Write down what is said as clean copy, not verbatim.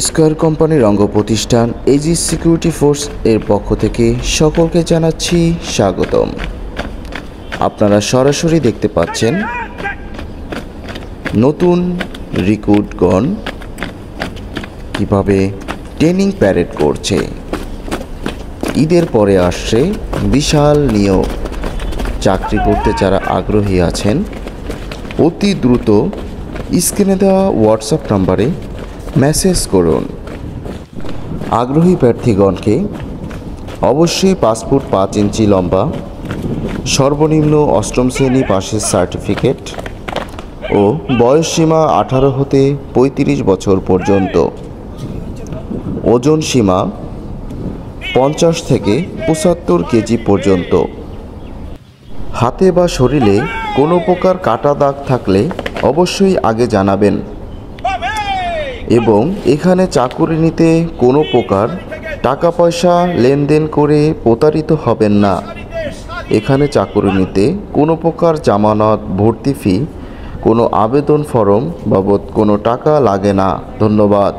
Square কোম্পানির অঙ্গ প্রতিষ্ঠান এজিস সিকিউরিটি ফোর্স এর পক্ষ থেকে সকলকে জানাচ্ছি স্বাগতম। আপনারা সরাসরি দেখতে পাচ্ছেন নতুন রিক্রুটগণ কিভাবে ট্রেনিং প্যারেড করছে। ঈদের পরে আসছে বিশাল নিয়োগ। চাকরি করতে যারা আগ্রহী আছেন অতি দ্রুত স্ক্রিনে দেওয়া হোয়াটসঅ্যাপ নাম্বারে মেসেজ করুন। আগ্রহী প্রার্থীগণকে অবশ্যই পাসপোর্ট 5 ইঞ্চি লম্বা, সর্বনিম্ন 8ম শ্রেণী পাশের সার্টিফিকেট ও বয়সসীমা 18 হতে 35 বছর পর্যন্ত, ওজন সীমা 50 থেকে 75 কেজি পর্যন্ত। হাতে বা শরীরে কোনো প্রকার কাটা দাগ থাকলে অবশ্যই আগে জানাবেন এবং এখানে চাকুরি নিতে কোনো প্রকার টাকা পয়সা লেনদেন করে প্রতারিত হবেন না। এখানে চাকুরি নিতে কোনো প্রকার জামানত, ভর্তি ফি, কোনো আবেদন ফরম বাবদ কোনো টাকা লাগে না। ধন্যবাদ।